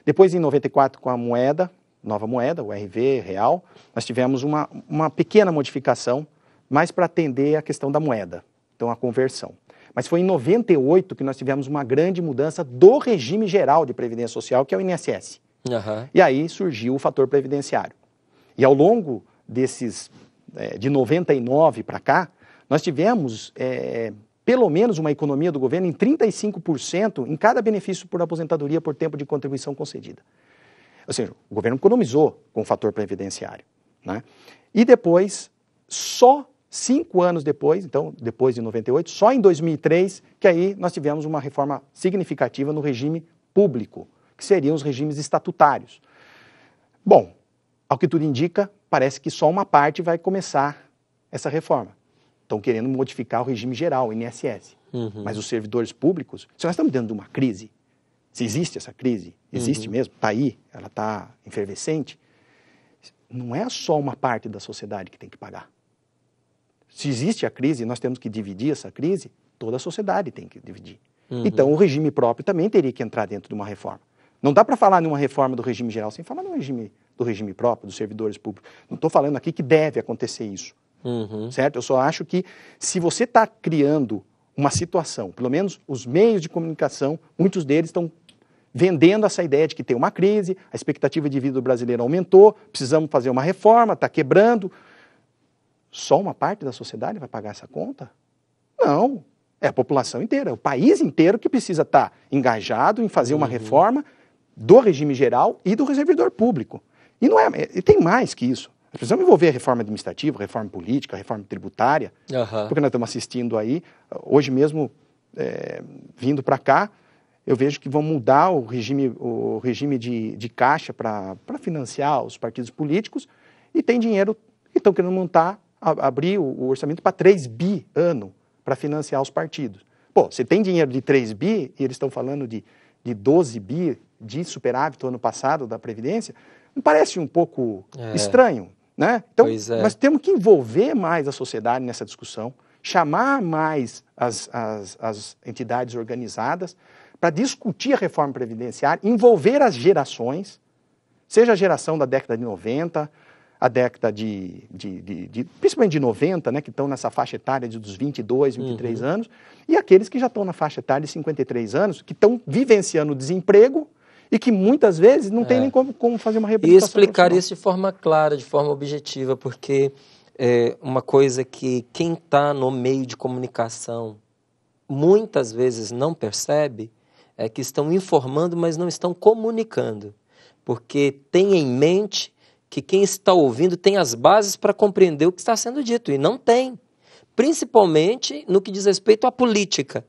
Depois, em 94, com a nova moeda, o RV, real, nós tivemos uma pequena modificação, mais para atender a questão da moeda, então a conversão. Mas foi em 98 que nós tivemos uma grande mudança do regime geral de Previdência Social, que é o INSS. E aí surgiu o fator previdenciário. E ao longo de 99 para cá, nós tivemos pelo menos uma economia do governo em 35% em cada benefício por aposentadoria por tempo de contribuição concedida. Ou seja, o governo economizou com o fator previdenciário, né? E depois, só 5 anos depois, então depois de 98, só em 2003, que aí nós tivemos uma reforma significativa no regime público, que seriam os regimes estatutários. Bom, ao que tudo indica, parece que só uma parte vai começar essa reforma. Estão querendo modificar o regime geral, o INSS. Mas os servidores públicos, se nós estamos dentro de uma crise, se existe essa crise, existe mesmo, está aí, ela está efervescente, não é só uma parte da sociedade que tem que pagar. Se existe a crise, nós temos que dividir essa crise, toda a sociedade tem que dividir. Então, o regime próprio também teria que entrar dentro de uma reforma. Não dá para falar numa reforma do regime geral sem falar do regime próprio, dos servidores públicos. Não estou falando aqui que deve acontecer isso, certo? Eu só acho que se você está criando uma situação, pelo menos os meios de comunicação, muitos deles estão vendendo essa ideia de que tem uma crise, a expectativa de vida do brasileiro aumentou, precisamos fazer uma reforma, está quebrando. Só uma parte da sociedade vai pagar essa conta? Não, é a população inteira, é o país inteiro que precisa estar engajado em fazer uma reforma do regime geral e do servidor público. E tem mais que isso. Nós precisamos envolver a reforma administrativa, a reforma política, a reforma tributária, porque nós estamos assistindo aí, hoje mesmo, vindo para cá, eu vejo que vão mudar o regime de caixa para financiar os partidos políticos e tem dinheiro estão querendo abrir o orçamento para 3 bi ano para financiar os partidos. Pô, você tem dinheiro de 3 bi e eles estão falando de 12 bi de superávit do ano passado da Previdência, não parece um pouco estranho, né? Então, nós temos que envolver mais a sociedade nessa discussão, chamar mais as entidades organizadas para discutir a reforma previdenciária, envolver as gerações, seja a geração da década de 90, a década principalmente de 90, né, que estão nessa faixa etária dos 22, 23 anos, e aqueles que já estão na faixa etária de 53 anos, que estão vivenciando o desemprego e que muitas vezes não tem nem como fazer uma reabilitação. E explicar isso de forma clara, de forma objetiva, porque uma coisa que quem está no meio de comunicação muitas vezes não percebe é que estão informando, mas não estão comunicando, porque tem em mente que quem está ouvindo tem as bases para compreender o que está sendo dito, e não tem, principalmente no que diz respeito à política.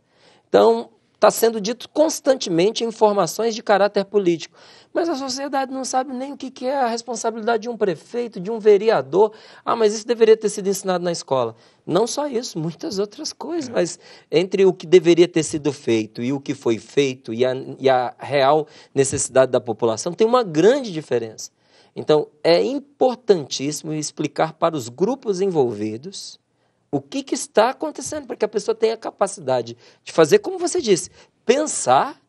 Então, está sendo dito constantemente informações de caráter político, mas a sociedade não sabe nem o que é a responsabilidade de um prefeito, de um vereador. Ah, mas isso deveria ter sido ensinado na escola. Não só isso, muitas outras coisas, mas entre o que deveria ter sido feito e o que foi feito e a real necessidade da população, tem uma grande diferença. Então, é importantíssimo explicar para os grupos envolvidos o que está acontecendo, para que a pessoa tenha a capacidade de fazer, como você disse, pensar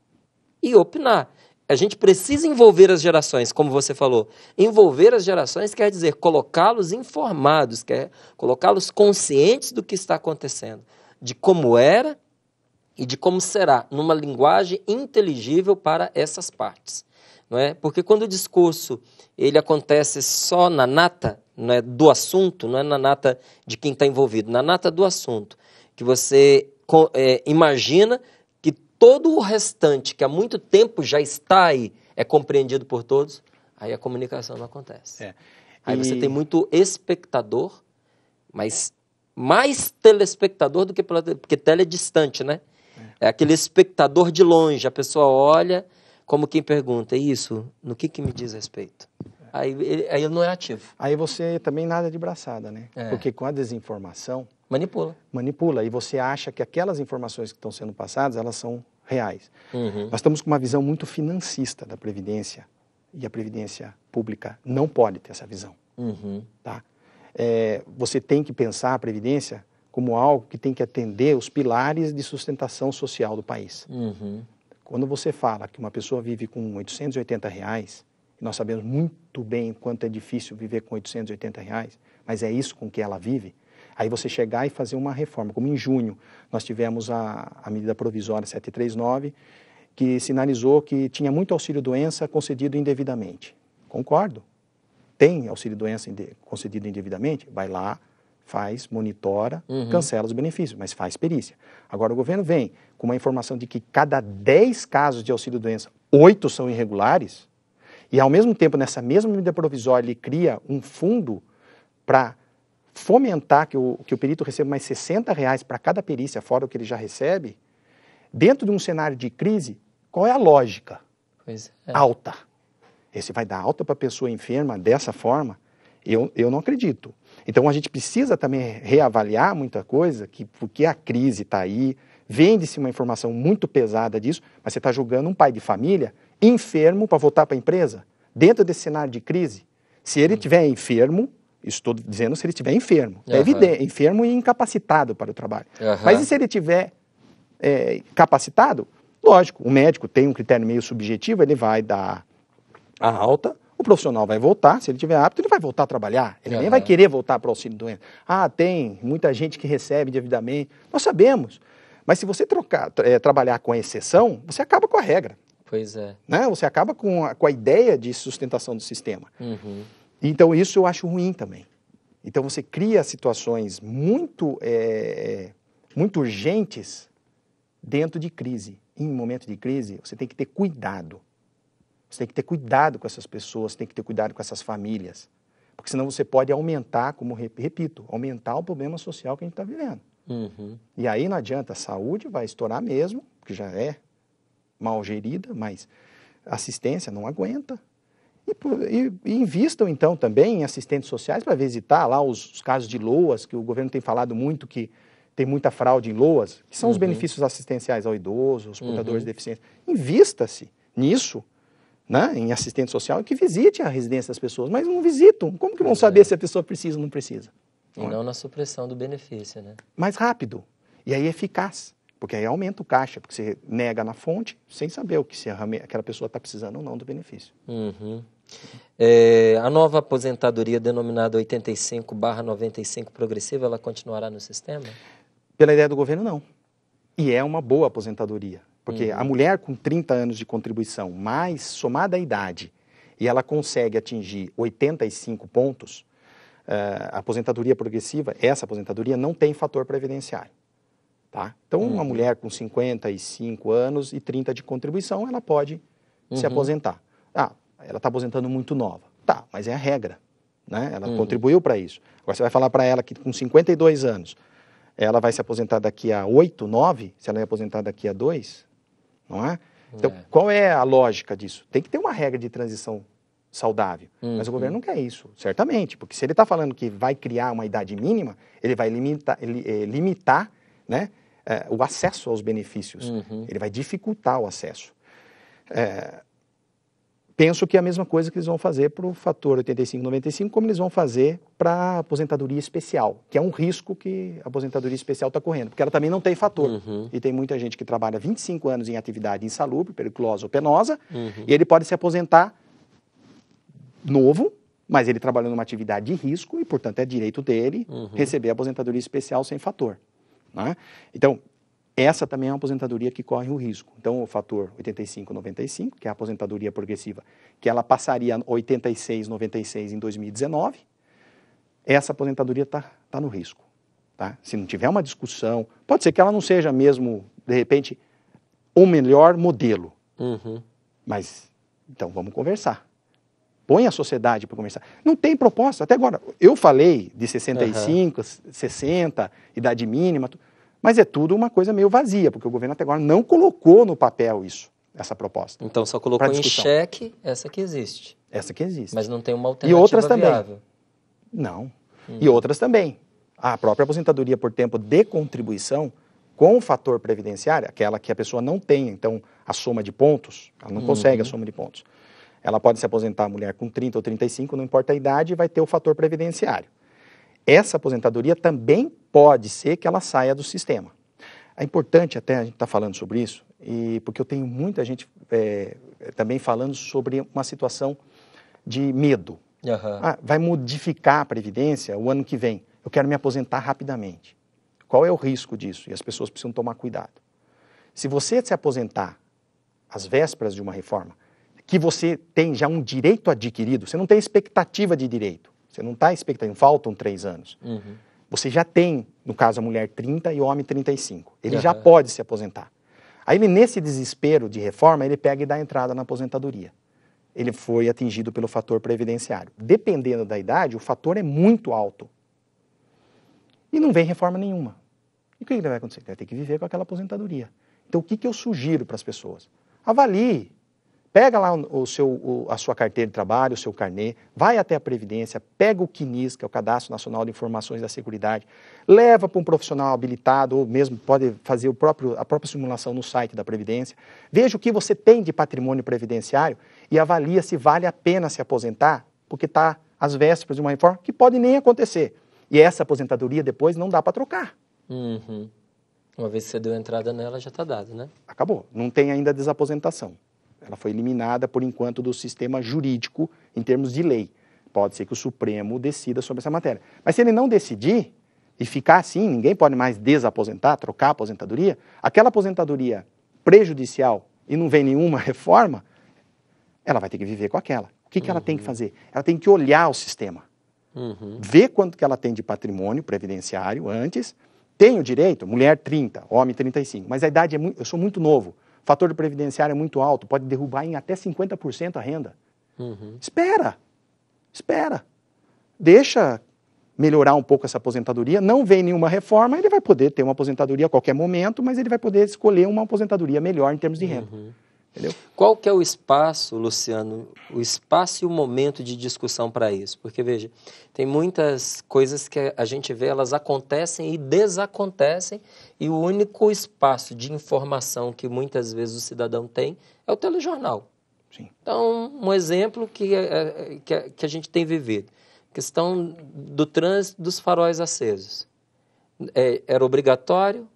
e opinar. A gente precisa envolver as gerações, como você falou. Envolver as gerações quer dizer colocá-los informados, quer colocá-los conscientes do que está acontecendo, de como era e de como será, numa linguagem inteligível para essas partes. Não é? Porque quando o discurso ele acontece só na nata, não é, do assunto, não é na nata de quem está envolvido, na nata do assunto, que você imagina que todo o restante, que há muito tempo já está aí, é compreendido por todos, aí a comunicação não acontece. Aí você tem muito espectador, mas mais telespectador do que porque tele é distante, né? É aquele espectador de longe, a pessoa olha como quem pergunta, isso, no que me diz respeito? Aí ele não é ativo. Aí você também nada de braçada, né? Porque com a desinformação... Manipula. E você acha que aquelas informações que estão sendo passadas, elas são reais. Nós estamos com uma visão muito financista da Previdência. E a Previdência Pública não pode ter essa visão. Tá? Você tem que pensar a Previdência como algo que tem que atender os pilares de sustentação social do país. Quando você fala que uma pessoa vive com R$880, e nós sabemos muito bem quanto é difícil viver com R$880, mas é isso com que ela vive, aí você chegar e fazer uma reforma, como em junho nós tivemos a medida provisória 739, que sinalizou que tinha muito auxílio-doença concedido indevidamente. Concordo. Tem auxílio-doença concedido indevidamente? Vai lá, faz, monitora, cancela os benefícios, mas faz perícia. Agora o governo vem com uma informação de que cada 10 casos de auxílio-doença, 8 são irregulares, e ao mesmo tempo, nessa mesma medida provisória, ele cria um fundo para fomentar que o perito receba mais R$60 para cada perícia, fora o que ele já recebe. Dentro de um cenário de crise, qual é a lógica? Alta. Esse vai dar alta para a pessoa enferma dessa forma? Eu não acredito. Então, a gente precisa também reavaliar muita coisa, porque a crise está aí, vende-se uma informação muito pesada disso, mas você está julgando um pai de família enfermo para voltar para a empresa, dentro desse cenário de crise. Se ele estiver enfermo, estou dizendo se ele estiver enfermo, é evidente, enfermo e incapacitado para o trabalho. Mas e se ele estiver capacitado? Lógico, o médico tem um critério meio subjetivo, ele vai dar a alta, o profissional vai voltar, se ele tiver apto, ele vai voltar a trabalhar, ele nem vai querer voltar para o auxílio-doença. Ah, tem muita gente que recebe devidamente, nós sabemos, mas se você trabalhar com a exceção, você acaba com a regra. Né? Você acaba com a ideia de sustentação do sistema. Então, isso eu acho ruim também. Então, você cria situações muito urgentes dentro de crise. Em um momento de crise, você tem que ter cuidado. Você tem que ter cuidado com essas pessoas, tem que ter cuidado com essas famílias. Porque senão você pode aumentar, como repito, aumentar o problema social que a gente está vivendo. E aí não adianta, a saúde vai estourar mesmo, porque já é mal gerida, mas a assistência não aguenta. E invistam, então, também em assistentes sociais para visitar lá os casos de LOAS, que o governo tem falado muito que tem muita fraude em LOAS, que são os benefícios assistenciais ao idoso, aos portadores de deficiência. Invista-se nisso, né, em assistente social, e que visite a residência das pessoas, mas não visitam. Como que vão saber se a pessoa precisa ou não precisa? E não na supressão do benefício, né? Mais rápido. E aí é eficaz. Porque aí aumenta o caixa, porque você nega na fonte sem saber o que se aquela pessoa está precisando ou não do benefício. A nova aposentadoria denominada 85/95 progressiva, ela continuará no sistema? Pela ideia do governo, não. E é uma boa aposentadoria. Porque a mulher com 30 anos de contribuição, mais somada a idade, e ela consegue atingir 85 pontos, a aposentadoria progressiva, essa aposentadoria não tem fator previdenciário. Tá? Então, uma mulher com 55 anos e 30 de contribuição, ela pode se aposentar. Ela está aposentando muito nova. Tá, mas é a regra. Né? Ela contribuiu para isso. Agora, você vai falar para ela que com 52 anos, ela vai se aposentar daqui a 8, 9, se ela vai aposentar daqui a 2, não é? Então, qual é a lógica disso? Tem que ter uma regra de transição saudável. Mas o governo não quer isso, certamente. Porque se ele está falando que vai criar uma idade mínima, ele vai limitar né, o acesso aos benefícios. Ele vai dificultar o acesso. Penso que é a mesma coisa que eles vão fazer para o fator 85/95, como eles vão fazer para a aposentadoria especial, que é um risco que a aposentadoria especial está correndo, porque ela também não tem fator. E tem muita gente que trabalha 25 anos em atividade insalubre, periculosa ou penosa, e ele pode se aposentar novo, mas ele trabalhando numa atividade de risco e, portanto, é direito dele receber a aposentadoria especial sem fator. Né? Então, essa também é uma aposentadoria que corre o risco. Então, o fator 85/95, que é a aposentadoria progressiva, que ela passaria 86/96 em 2019, essa aposentadoria está no risco. Tá? Se não tiver uma discussão, pode ser que ela não seja mesmo, de repente, o melhor modelo. Mas, então, vamos conversar. Põe a sociedade para conversar. Não tem proposta. Até agora, eu falei de 65, 60, idade mínima, mas é tudo uma coisa meio vazia, porque o governo até agora não colocou no papel essa proposta. Então só colocou em xeque essa que existe. Essa que existe. Mas não tem uma alternativa e outras também. viável. Não. E outras também. A própria aposentadoria por tempo de contribuição com o fator previdenciário, aquela que a pessoa não tem, então, a soma de pontos, ela não consegue a soma de pontos. Ela pode se aposentar, a mulher com 30 ou 35, não importa a idade, vai ter o fator previdenciário. Essa aposentadoria também pode ser que ela saia do sistema. É importante até a gente estar falando sobre isso, porque eu tenho muita gente também falando sobre uma situação de medo. Vai modificar a Previdência o ano que vem. Eu quero me aposentar rapidamente. Qual é o risco disso? E as pessoas precisam tomar cuidado. Se você se aposentar às vésperas de uma reforma, que você tem já um direito adquirido, você não tem expectativa de direito. Você não está expectando, faltam 3 anos. Você já tem, no caso, a mulher 30 e o homem 35. Ele já pode se aposentar. Aí, ele, nesse desespero de reforma, ele pega e dá entrada na aposentadoria. Ele foi atingido pelo fator previdenciário. Dependendo da idade, o fator é muito alto. E não vem reforma nenhuma. E o que vai acontecer? Ele vai ter que viver com aquela aposentadoria. Então, o que eu sugiro para as pessoas? Avalie. Pega lá a sua carteira de trabalho, o seu carnê, vai até a Previdência, pega o CNIS, que é o Cadastro Nacional de Informações da Seguridade, leva para um profissional habilitado, ou mesmo pode fazer a própria simulação no site da Previdência, veja o que você tem de patrimônio previdenciário e avalia se vale a pena se aposentar, porque está às vésperas de uma reforma que pode nem acontecer. E essa aposentadoria depois não dá para trocar. Uma vez que você deu entrada nela, já está dado, né? Acabou. Não tem ainda desaposentação. Ela foi eliminada, por enquanto, do sistema jurídico em termos de lei. Pode ser que o Supremo decida sobre essa matéria. Mas se ele não decidir e ficar assim, ninguém pode mais desaposentar, trocar a aposentadoria, aquela aposentadoria prejudicial e não vem nenhuma reforma, ela vai ter que viver com aquela. O que ela tem que fazer? Ela tem que olhar o sistema. Ver quanto que ela tem de patrimônio previdenciário antes. Tem o direito, mulher 30, homem 35, mas a idade é muito, eu sou muito novo. O fator previdenciário é muito alto, pode derrubar em até 50% a renda. Espera. Deixa melhorar um pouco essa aposentadoria, não vem nenhuma reforma, ele vai poder ter uma aposentadoria a qualquer momento, mas ele vai poder escolher uma aposentadoria melhor em termos de renda. Entendeu? Qual que é o espaço, Luciano, o espaço e o momento de discussão para isso? Porque, veja, tem muitas coisas que a gente vê, elas acontecem e desacontecem, e o único espaço de informação que muitas vezes o cidadão tem é o telejornal. Sim. Então, um exemplo que a gente tem vivido, questão do trânsito dos faróis acesos. Era obrigatório,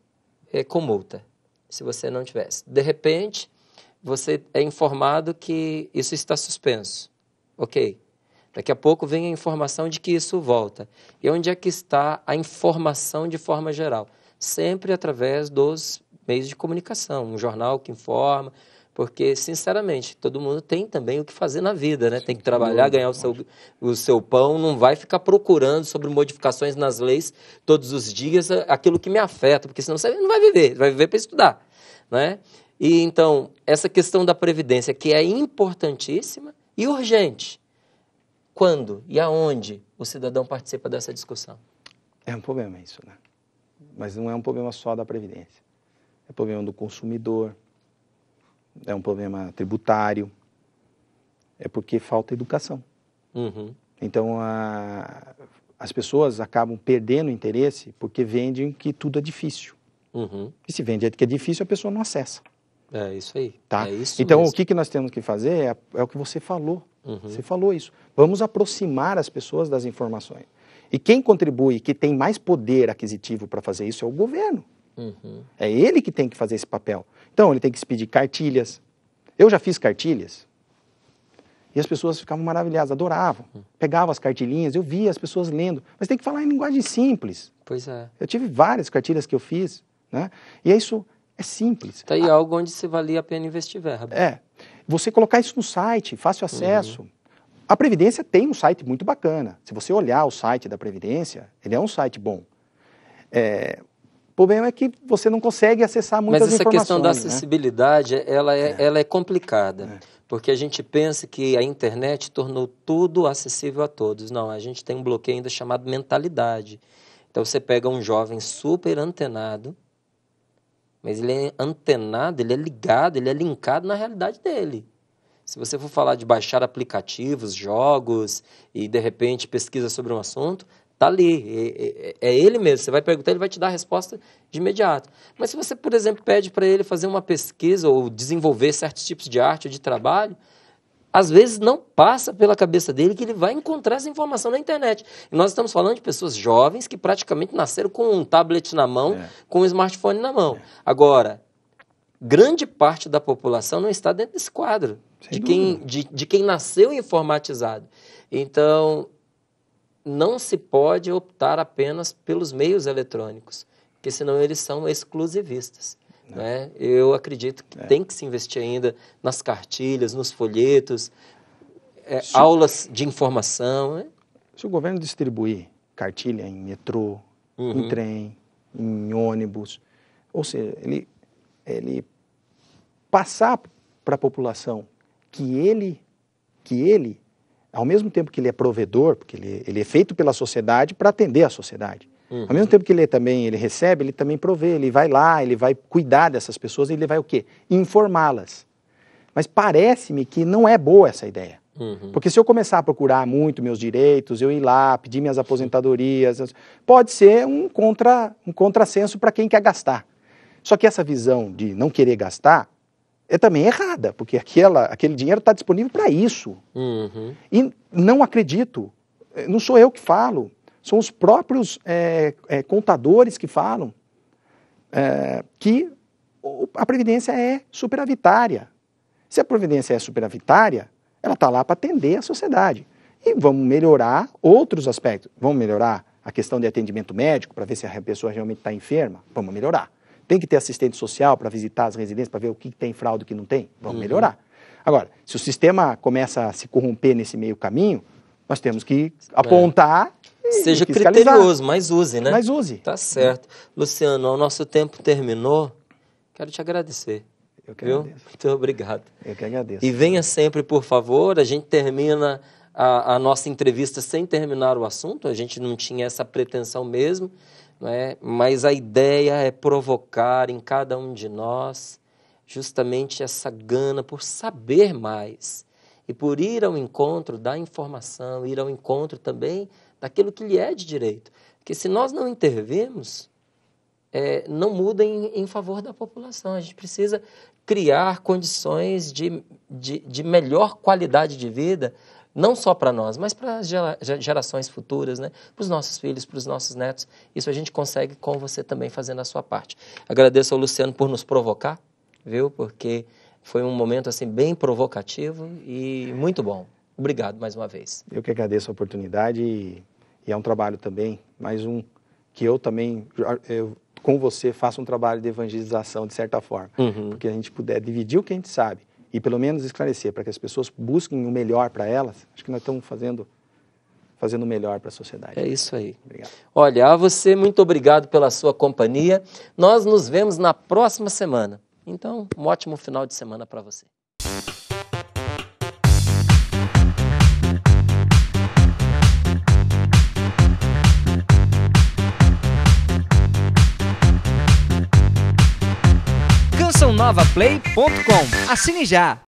com multa, se você não tivesse. De repente, você é informado que isso está suspenso. Ok. Daqui a pouco vem a informação de que isso volta. E onde é que está a informação de forma geral? Sempre através dos meios de comunicação, um jornal que informa, porque, sinceramente, todo mundo tem também o que fazer na vida, né? Tem que trabalhar, ganhar o seu pão, não vai ficar procurando sobre modificações nas leis todos os dias, aquilo que me afeta, porque senão você não vai viver para estudar, né? E, então, essa questão da Previdência, que é importantíssima e urgente, quando e aonde o cidadão participa dessa discussão? É um problema isso, né? Mas não é um problema só da Previdência. É um problema do consumidor, é um problema tributário, é porque falta educação. Uhum. Então, as pessoas acabam perdendo interesse porque vendem que tudo é difícil. Uhum. E se vende que é difícil, a pessoa não acessa. É isso aí. Tá? É isso então, mesmo. o que nós temos que fazer é o que você falou. Uhum. Você falou isso. Vamos aproximar as pessoas das informações. E quem contribui, que tem mais poder aquisitivo para fazer isso é o governo. Uhum. É ele que tem que fazer esse papel. Então, ele tem que expedir cartilhas. Eu já fiz cartilhas. E as pessoas ficavam maravilhadas, adoravam. Pegavam as cartilhinhas, eu via as pessoas lendo. Mas tem que falar em linguagem simples. Pois é. Eu tive várias cartilhas que eu fiz, né? E isso é simples. Está aí algo onde se valia a pena investir verba. Você colocar isso no site, fácil acesso. A Previdência tem um site muito bacana. Se você olhar o site da Previdência, ele é um site bom. O problema é que você não consegue acessar muitas informações. Mas essa questão da né? acessibilidade, ela é complicada. Porque a gente pensa que a internet tornou tudo acessível a todos. Não, a gente tem um bloqueio ainda chamado mentalidade. Então você pega um jovem super antenado, mas ele é antenado, ele é ligado, ele é linkado na realidade dele. Se você for falar de baixar aplicativos, jogos e, de repente, pesquisa sobre um assunto, está ali. É ele mesmo. Você vai perguntar, ele vai te dar a resposta de imediato. Mas se você, por exemplo, pede para ele fazer uma pesquisa ou desenvolver certos tipos de arte ou de trabalho, às vezes não passa pela cabeça dele que ele vai encontrar essa informação na internet. E nós estamos falando de pessoas jovens que praticamente nasceram com um tablet na mão, com um smartphone na mão. Agora, grande parte da população não está dentro desse quadro, de quem nasceu informatizado. Então, não se pode optar apenas pelos meios eletrônicos, porque senão eles são exclusivistas. Né? Eu acredito que tem que se investir ainda nas cartilhas, nos folhetos, aulas de informação. Né? Se o governo distribuir cartilha em metrô, em trem, em ônibus, ou seja, ele passar para a população que ele, ao mesmo tempo que ele é provedor, porque ele é feito pela sociedade para atender a sociedade, ao mesmo tempo que ele recebe, ele também provê, ele vai lá, ele vai cuidar dessas pessoas, ele vai o quê? Informá-las. Mas parece-me que não é boa essa ideia. Porque se eu começar a procurar muito meus direitos, eu ir lá, pedir minhas aposentadorias, pode ser um contrassenso para quem quer gastar. Só que essa visão de não querer gastar é também errada, porque aquele dinheiro está disponível para isso. E não acredito, não sou eu que falo, são os próprios contadores que falam que a Previdência é superavitária. Se a Previdência é superavitária, ela está lá para atender a sociedade. E vamos melhorar outros aspectos. Vamos melhorar a questão de atendimento médico, para ver se a pessoa realmente está enferma. Vamos melhorar. Tem que ter assistente social para visitar as residências, para ver o que tem fraude e o que não tem? Vamos melhorar. Agora, se o sistema começa a se corromper nesse meio caminho, nós temos que apontar Seja fiscalizar. criterioso, mas use, né? Mas use. Tá certo. Luciano, o nosso tempo terminou. Quero te agradecer. Eu que agradeço. Muito obrigado. Eu que agradeço. E venha sempre, por favor. A gente termina a nossa entrevista sem terminar o assunto. A gente não tinha essa pretensão mesmo, né? Mas a ideia é provocar em cada um de nós justamente essa gana por saber mais e por ir ao encontro da informação, ir ao encontro também daquilo que lhe é de direito. Porque se nós não intervirmos, não muda em favor da população. A gente precisa criar condições de melhor qualidade de vida, não só para nós, mas para as gerações futuras, né? Para os nossos filhos, para os nossos netos. Isso a gente consegue com você também fazendo a sua parte. Agradeço ao Luciano por nos provocar, viu? Porque foi um momento assim bem provocativo e muito bom. Obrigado mais uma vez. Eu que agradeço a oportunidade e é um trabalho também, mais um que eu também, com você, faço um trabalho de evangelização, de certa forma. Porque a gente puder dividir o que a gente sabe e pelo menos esclarecer, para que as pessoas busquem o melhor para elas, acho que nós estamos fazendo o melhor para a sociedade. É isso aí. Obrigado. Olha, a você, muito obrigado pela sua companhia. Nós nos vemos na próxima semana. Então, um ótimo final de semana para você. CançãoNovaPlay.com. Assine já!